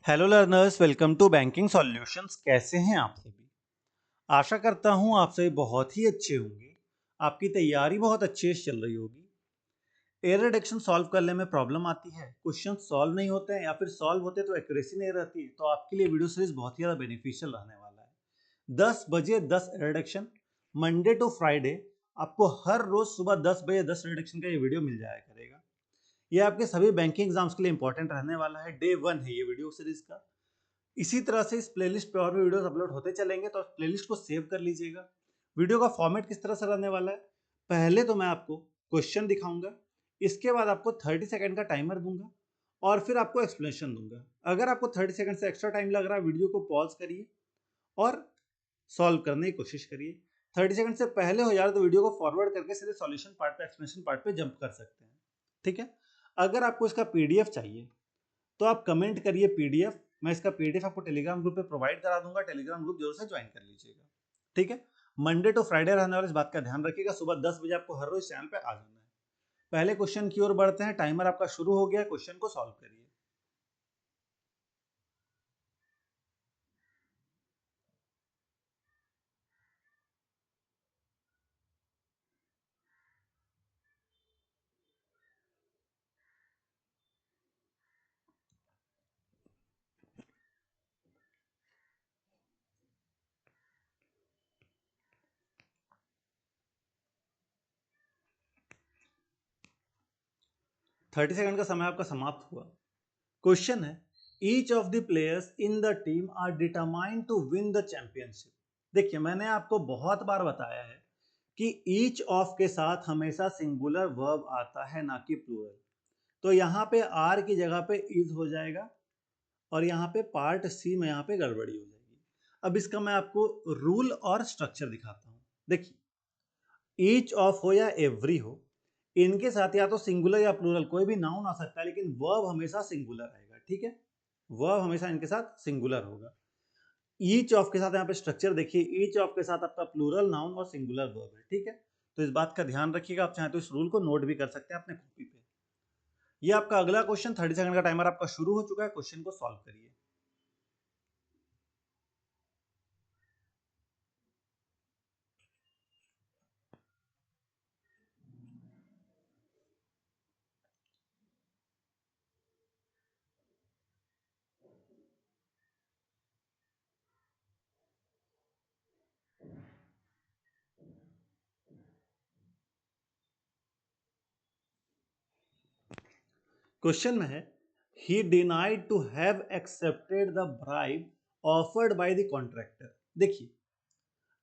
Hello learners, welcome to banking solutions. कैसे हैं आप सभी? आशा करता हूं आप सभी बहुत ही अच्छे होंगे। आपकी तैयारी बहुत अच्छे से चल रही होगी। एरर डिटेक्शन सॉल्व करने में प्रॉब्लम आती है, क्वेश्चन सॉल्व नहीं होते हैं या फिर सॉल्व होते हैं तो एक्यूरेसी नहीं रहती है, तो आपके लिए वीडियो सीरीज बहुत ही ज़्यादा बेनिफिशियल रहने वाला है। 10 बजे 10 error detection, Monday to Friday आपको हर रोज सुबह 10 बजे 10 एरर डिटेक्शन का ये वीडियो मिल जाया करेगा। ये आपके सभी बैंकिंग एग्जाम्स के लिए इंपॉर्टेंट रहने वाला है। डे 1 है ये वीडियो सीरीज का। इसी तरह से इस प्लेलिस्ट पे और भी वीडियोस अपलोड होते चलेंगे, तो प्लेलिस्ट को सेव कर लीजिएगा। वीडियो का फॉर्मेट किस तरह से रहने वाला है, पहले तो मैं आपको क्वेश्चन दिखाऊंगा, इसके बाद आपको 30 सेकंड का टाइमर दूंगा और फिर आपको एक्सप्लेनेशन दूंगा। अगर आपको 30 सेकंड से एक्स्ट्रा टाइम लग रहा है, वीडियो को पॉज करिए और सॉल्व करने की कोशिश करिए। 30 सेकंड से पहले हो जाए तो वीडियो को फॉरवर्ड करके सीधे सॉल्यूशन पार्ट पे, एक्सप्लेनेशन पार्ट पे जंप कर सकते हैं। ठीक है। अगर आपको इसका पीडीएफ चाहिए तो आप कमेंट करिए पीडीएफ, मैं इसका पीडीएफ आपको टेलीग्राम ग्रुप पे प्रोवाइड करा दूंगा। टेलीग्राम ग्रुप जरूर से ज्वाइन कर लीजिएगा। ठीक है। मंडे टू फ्राइडे रहने वाले इस बात का ध्यान रखिएगा, सुबह 10 बजे आपको हर रोज चैनल पे आ जाना है। पहले क्वेश्चन की ओर बढ़ते हैं। टाइमर आपका शुरू हो गया, क्वेश्चन को सॉल्व करिए। 30 सेकंड का समय आपका समाप्त हुआ। क्वेश्चन है, each of the players in the team are determined to win the championship. देखिए, मैंने आपको बहुत बार बताया है कि ईच ऑफ के साथ हमेशा सिंगुलर वर्ब आता है, ना कि प्लूरल। तो यहाँ पे आर की जगह पे इज हो जाएगा और यहाँ पे पार्ट सी में यहाँ पे गड़बड़ी हो जाएगी। अब इसका मैं आपको रूल और स्ट्रक्चर दिखाता हूँ। देखिए, ईच ऑफ हो या एवरी हो, इनके साथ या तो सिंगुलर या प्लूरल कोई भी नाउन आ सकता है, लेकिन वर्ब हमेशा सिंगुलर आएगा। ठीक है। वर्ब हमेशा इनके साथ सिंगुलर होगा। ईच ऑफ के साथ यहाँ पे स्ट्रक्चर देखिए, ईच ऑफ के साथ आपका प्लूरल नाउन और सिंगुलर वर्ब है। ठीक है। तो इस बात का ध्यान रखिएगा। आप चाहे तो इस रूल को नोट भी कर सकते हैं अपने कॉपी पे। ये आपका अगला क्वेश्चन, 30 सेकंड का टाइमर आपका शुरू हो चुका है। क्वेश्चन को सॉल्व करिए। क्वेश्चन में है, he denied to have accepted the bribe offered by the contractor. देखिए,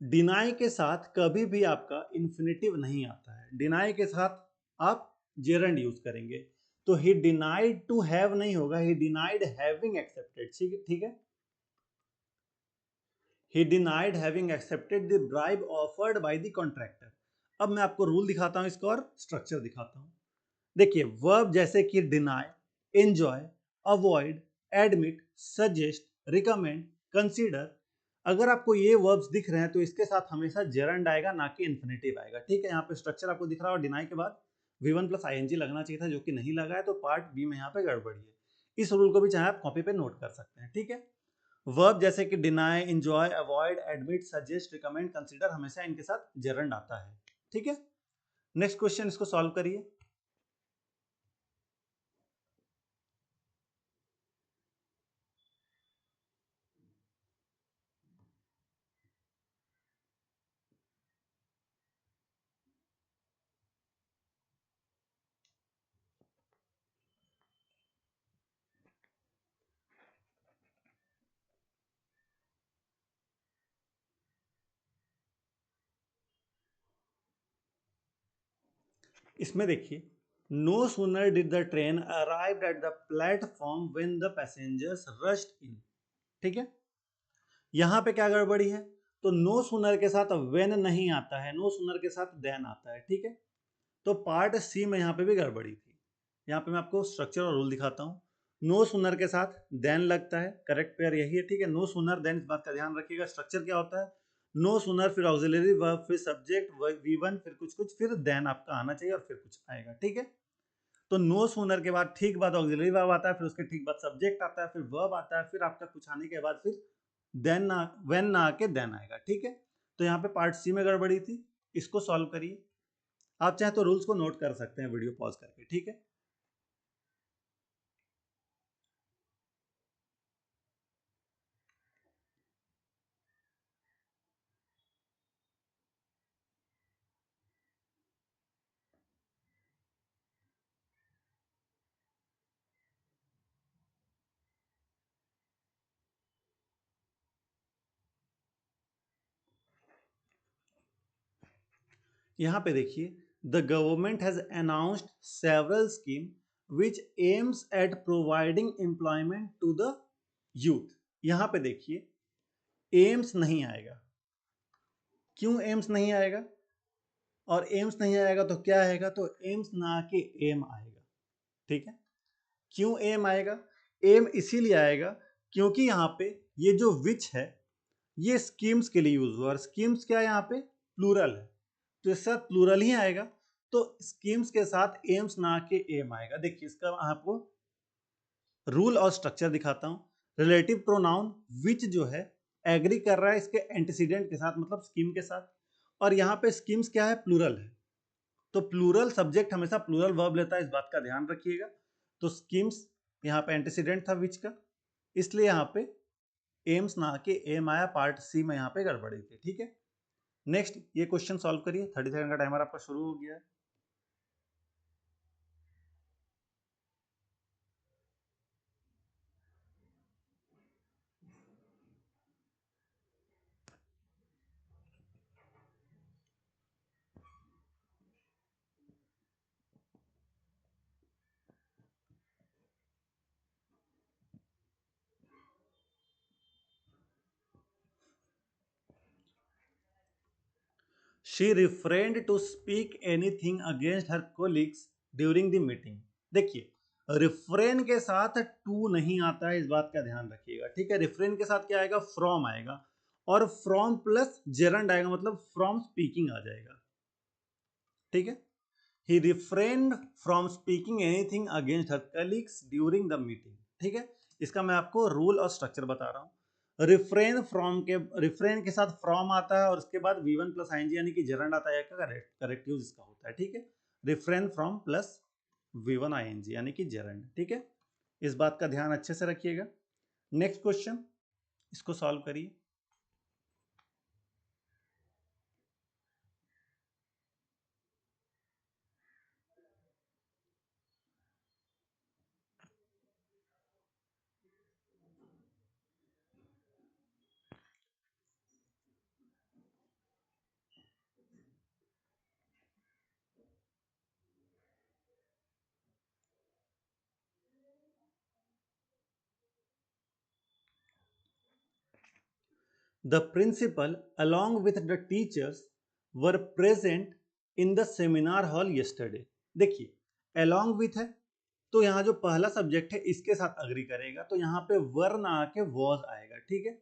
डिनाई के साथ कभी भी आपका इन्फिनेटिव नहीं आता है। डिनाई के साथ आप जेरंड यूज करेंगे, तो ही डिनाइड टू हैव नहीं होगा, ही डिनाइड हैविंग एक्सेप्टेड। ठीक है। He denied having accepted the bribe offered by the contractor. अब मैं आपको रूल दिखाता हूं इसका और स्ट्रक्चर दिखाता हूं। देखिए, वर्ब जैसे कि deny, enjoy, avoid, admit, suggest, recommend, consider, अगर आपको ये वर्ब्स दिख रहे हैं तो इसके साथ हमेशा जेरंड आएगा, ना कि इन्फिनेटिव आएगा। ठीक है। यहाँ पे स्ट्रक्चर आपको दिख रहा है और डिनाई के बाद V1 प्लस ING लगना चाहिए था, जो कि नहीं लगा है, तो पार्ट बी में यहाँ पे गड़बड़ी है। इस रूल को भी चाहे आप कॉपी पे नोट कर सकते हैं। ठीक है। वर्ब जैसे कि deny, enjoy, avoid, admit, suggest, recommend, consider, हमेशा इनके साथ जेरंड आता है। ठीक है। नेक्स्ट क्वेश्चन, इसको सॉल्व करिए। इसमें देखिए, no sooner did the train arrived at the platform when the passengers rushed in. ठीक है। यहां पे क्या गड़बड़ी है, तो नो सूनर के साथ व्हेन नहीं आता है, नो सूनर के साथ देन आता है। ठीक है। तो पार्ट सी में यहाँ पे भी गड़बड़ी थी। यहाँ पे मैं आपको स्ट्रक्चर और रूल दिखाता हूँ। नो सूनर के साथ देन लगता है, करेक्ट पेयर यही है। ठीक है। नो सूनर देन, इस बात का ध्यान रखिएगा। स्ट्रक्चर क्या होता है, नो सूनर फिर ऑक्सिलरी वर्ब फिर सब्जेक्ट V1 फिर कुछ कुछ फिर देन आपका आना चाहिए और फिर कुछ आएगा। ठीक है। तो नो सूनर के बाद ठीक बाद ऑक्सिलरी वर्ब आता है, फिर उसके ठीक बाद सब्जेक्ट आता है, फिर वर्ब आता है, फिर आपका कुछ आने के बाद फिर देन ना, व्हेन ना आके देन आएगा। ठीक है, तो यहाँ पे पार्ट सी में गड़बड़ी थी, इसको सॉल्व करिए। आप चाहे तो रूल्स को नोट कर सकते हैं वीडियो पॉज करके। ठीक है, यहाँ पे देखिए, the government has announced several scheme which aims at providing employment to the youth. यहाँ पे देखिए एम्स नहीं आएगा। क्यों एम्स नहीं आएगा? और एम्स नहीं आएगा तो क्या आएगा? तो एम्स ना के एम आएगा। ठीक है, क्यों एम आएगा? एम इसीलिए आएगा क्योंकि यहाँ पे ये जो विच है ये स्कीम्स के लिए यूज हुआ, और स्कीम्स क्या है यहाँ पे? प्लूरल है, तो इसके साथ प्लूरल ही आएगा, तो स्कीम्स के साथ एम्स ना के एम आएगा। देखिए इसका आपको रूल और स्ट्रक्चर दिखाता हूं। रिलेटिव प्रोनाउन विच जो है एग्री कर रहा है इसके एंटीसीडेंट के साथ, मतलब स्कीम के साथ, और यहाँ पे स्कीम्स क्या है? प्लूरल है, तो प्लूरल सब्जेक्ट हमेशा प्लूरल वर्ब लेता है, इस बात का ध्यान रखिएगा। तो स्कीम्स यहाँ पे एंटीसीडेंट था विच का, इसलिए यहाँ पे एम्स ना के एम आया, पार्ट सी में यहाँ पे गड़बड़ी थी। ठीक है, नेक्स्ट ये क्वेश्चन सॉल्व करिए। 30 सेकंड का टाइमर आपका शुरू हो गया है। She refrained to speak anything against her colleagues during the meeting। देखिए रिफ्रेन के साथ टू नहीं आता है, इस बात का ध्यान रखिएगा। ठीक है, रिफ्रेन के साथ क्या आएगा? फ्रॉम आएगा, और फ्रॉम प्लस जेरंड आएगा, मतलब फ्रॉम स्पीकिंग आ जाएगा। ठीक है, he refrained from speaking anything against her colleagues during the meeting। ठीक है, इसका मैं आपको रूल और स्ट्रक्चर बता रहा हूँ। रिफ्रेन के साथ फ्रॉम आता है, और उसके बाद V1 प्लस आईएनजी यानी कि जरंड आता है, करेक्ट यूज इसका होता है। ठीक है, refrain from plus V1 ING यानी कि जरंड। ठीक है, इस बात का ध्यान अच्छे से रखिएगा। नेक्स्ट क्वेश्चन, इसको सॉल्व करिए। The principal along with the teachers were present in the seminar hall yesterday। देखिए along with है, तो यहाँ जो पहला सब्जेक्ट है इसके साथ अग्री करेगा, तो यहाँ पे वर ना आके वॉज आएगा। ठीक है,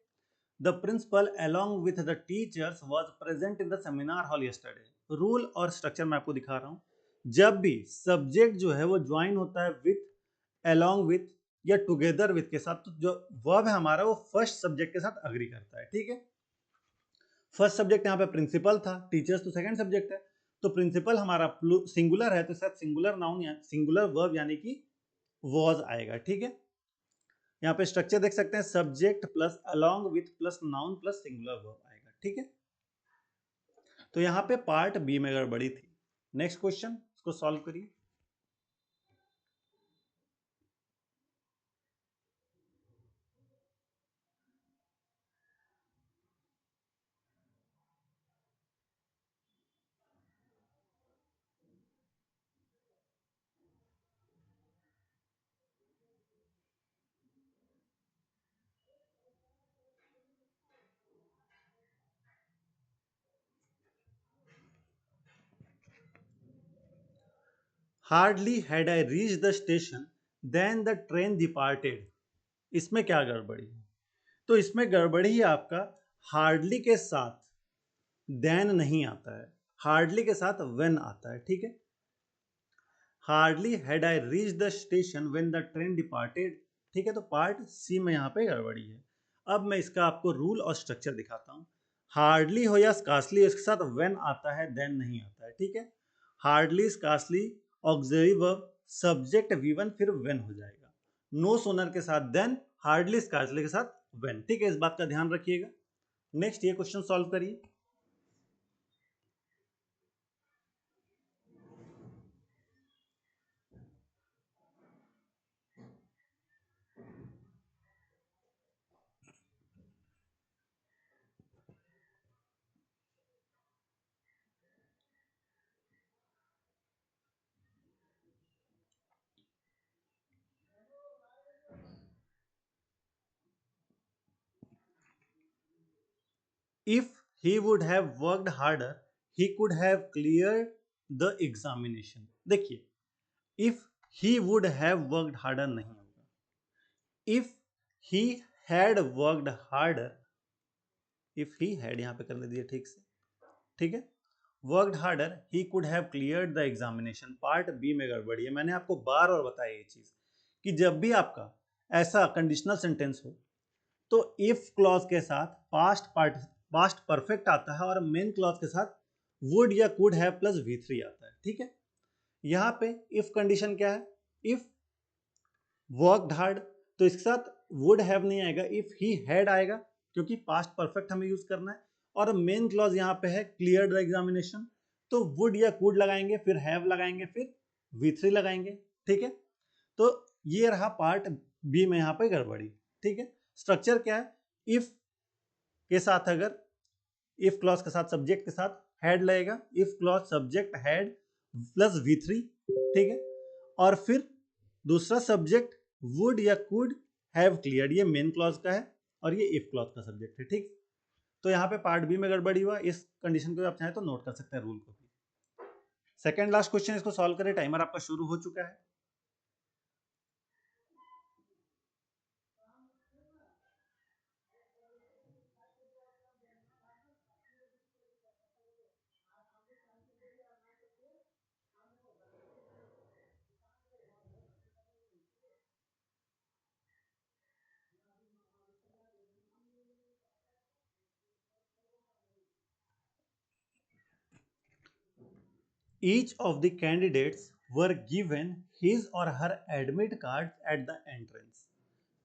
the principal along with the teachers was present in the seminar hall yesterday. Rule और स्ट्रक्चर मैं आपको दिखा रहा हूँ। जब भी सब्जेक्ट जो है वो ज्वाइन होता है विथ, अलॉन्ग विथ या टुगेदर विथ के साथ, तो जो वर्ब है हमारा वो फर्स्ट सब्जेक्ट के साथ अग्री करता है। ठीक है, फर्स्ट सब्जेक्ट यहाँ पे प्रिंसिपल था, टीचर्स तो सेकंड सब्जेक्ट है, तो प्रिंसिपल हमारा सिंगुलर है, तो साथ सिंगुलर नाउन या सिंगुलर वर्ब यानी कि वॉज आएगा। ठीक है, यहाँ पे स्ट्रक्चर देख सकते हैं, subject plus along with plus noun plus singular verb आएगा। ठीक है, तो यहाँ पे पार्ट बी में गड़बड़ी थी। नेक्स्ट क्वेश्चन, इसको सॉल्व करिए। Hardly had I reach the station then the train departed. इसमें क्या गड़बड़ी है? तो इसमें गड़बड़ी है आपका हार्डली के साथ देन नहीं आता है, हार्डली के साथ व्हेन आता है। ठीक है, hardly had I reach the station when the train departed. ठीक है, तो पार्ट सी में यहाँ पे गड़बड़ी है। अब मैं इसका आपको रूल और स्ट्रक्चर दिखाता हूँ। हार्डली हो या स्कार्सली, इसके साथ व्हेन आता है, देन नहीं आता है। ठीक है, hardly scarcely auxiliary verb, subject V1 फिर व्हेन हो जाएगा। नो सोनर के साथ देन, हार्डली स्कार्सली के साथ व्हेन। ठीक है, इस बात का ध्यान रखिएगा। नेक्स्ट ये क्वेश्चन सॉल्व करिए। If he would have worked harder, he could have cleared the examination। देखिए, if he would have worked harder नहीं होगा, if he had worked harder, if he had यहाँ पे करने दिए ठीक से। ठीक है, worked harder he could have cleared the examination. Part B में गड़बड़ी है। मैंने आपको बार बार बताया ये चीज कि जब भी आपका ऐसा कंडीशनल सेंटेंस हो तो इफ क्लॉज के साथ पास्ट परफेक्ट आता है और मेन क्लॉज के साथ वुड या कुड हैव प्लस V3 आता है। ठीक है, यहाँ पे इफ कंडीशन क्या है, इफ वर्कड हार्ड, तो इसके साथ वुड हैव नहीं आएगा, इफ ही हैड आएगा, क्योंकि पास्ट परफेक्ट हमें यूज करना है। और मेन क्लॉज यहाँ पे है क्लियर द एग्जामिनेशन, तो वुड या कुड लगाएंगे, फिर हैव लगाएंगे, फिर V3 लगाएंगे। ठीक है, तो ये रहा पार्ट बी में यहाँ पे गड़बड़ी। ठीक है, स्ट्रक्चर क्या है, इफ के साथ अगर इफ क्लॉज के साथ सब्जेक्ट के साथ हैड लगेगा, if clause subject had plus V3। ठीक है, और फिर दूसरा सब्जेक्ट वुड या कुड हैव क्लियर्ड, ये मेन क्लॉज का है और ये इफ क्लॉज का सब्जेक्ट है। ठीक, तो यहाँ पे पार्ट बी में गड़बड़ी हुआ। इस कंडीशन को आप चाहें तो नोट कर सकते हैं रूल को भी। सेकंड लास्ट क्वेश्चन, इसको सॉल्व करें। टाइमर आपका शुरू हो चुका है। Each of the candidates were given his or her admit cards at the entrance।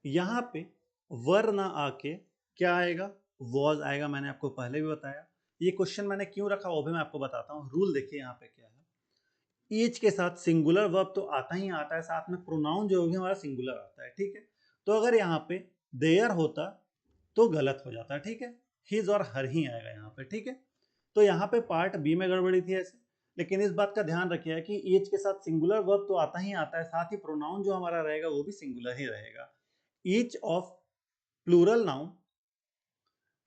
यहाँ पे वर ना आके क्या आएगा, वॉज आएगा। मैंने आपको पहले भी बताया। ये क्वेश्चन मैंने क्यों रखा वो भी मैं आपको बताता हूँ। रूल देखिए यहाँ पे क्या है, ईच के साथ सिंगुलर वर्ब तो आता ही आता है, साथ में प्रोनाउन जो भी हमारा सिंगुलर आता है। ठीक है, तो अगर यहाँ पे देयर होता तो गलत हो जाता है। ठीक है, हिज और हर ही आएगा यहाँ पे। ठीक है, तो यहाँ पे पार्ट बी में गड़बड़ी थी ऐसे। लेकिन इस बात का ध्यान रखिए कि ईच के साथ सिंगुलर वर्ब तो आता ही आता है, साथ ही प्रोनाउन जो हमारा रहेगा वो भी सिंगुलर ही रहेगा। ईच ऑफ प्लूरल नाउन,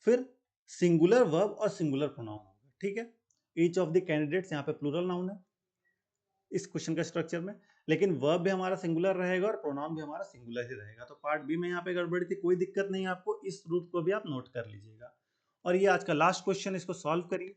फिर सिंगुलर वर्ब और सिंगुलर प्रोनाउन होगा। ठीक है, ईच ऑफ द कैंडिडेट्स यहाँ पे प्लूरल नाउन है इस क्वेश्चन का स्ट्रक्चर में, लेकिन वर्ब भी हमारा सिंगुलर रहेगा और प्रोनाउन भी हमारा सिंगुलर ही रहेगा। तो पार्ट बी में यहाँ पे गड़बड़ी थी, कोई दिक्कत नहीं है आपको। इस रूट को भी आप नोट कर लीजिएगा। और ये आज का लास्ट क्वेश्चन, इसको सॉल्व करिए।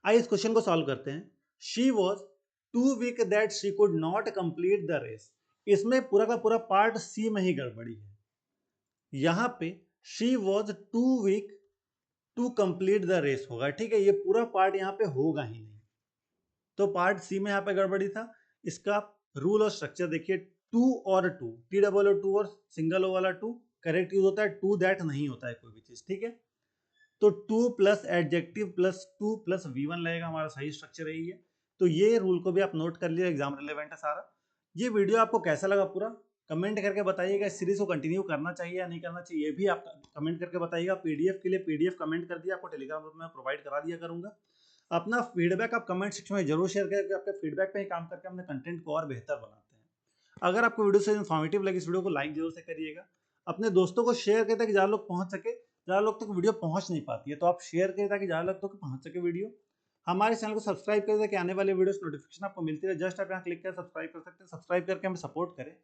आइए इस क्वेश्चन को सॉल्व करते हैं। She was too weak that she could not complete the race. इसमें पूरा का पूरा पार्ट सी में ही गड़बड़ी है। यहाँ पे she was too weak to complete the race होगा। ठीक है, ये पूरा पार्ट यहाँ पे होगा ही नहीं, तो पार्ट सी में यहाँ पे गड़बड़ी था। इसका रूल और स्ट्रक्चर देखिए, टू और to, T double O too और सिंगल ओ वाला टू करेक्ट यूज होता है, टू दैट नहीं होता है कोई भी चीज। ठीक है, तो two plus adjective plus two plus V1 लगेगा, हमारा सही स्ट्रक्चर यही है। तो ये रूल को भी आप नोट कर लीजिए, एग्जाम रिलेवेंट है सारा। ये वीडियो आपको कैसा लगा पूरा कमेंट करके बताइएगा। इस सीरीज को कंटिन्यू करना चाहिए या नहीं करना चाहिए, ये भी आप कमेंट करके बताइएगा। पीडीएफ के लिए पीडीएफ कमेंट कर दिया, आपको टेलीग्राम ग्रुप में प्रोवाइड करा दिया करूंगा। अपना फीडबैक आप कमेंट सेक्शन में जरूर शेयर करें, आपके फीडबैक पे ही काम करके अपने कंटेंट को और बेहतर बनाते हैं। अगर आपको वीडियो से इन्फॉर्मेटिव लगी इस वीडियो को लाइक जरूर से करिएगा, अपने दोस्तों को शेयर करें ताकि ज़्यादा लोग पहुंच सके। ज़्यादा लोग तक वीडियो पहुंच नहीं पाती है, तो आप शेयर करें ताकि ज़्यादा लोग तक पहुंच सके वीडियो। हमारे चैनल को सब्सक्राइब करें ताकि आने वाले वीडियोस नोटिफिकेशन आपको मिलती रहे। जस्ट आप यहाँ क्लिक कर सब्सक्राइब कर सकते हैं, सब्सक्राइब करके हमें सपोर्ट करें।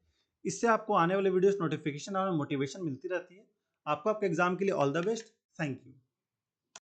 इससे आपको आने वाले वीडियोस नोटिफिकेशन और मोटिवेशन मिलती रहती है। आपको आपके एग्जाम के लिए all the best. Thank you.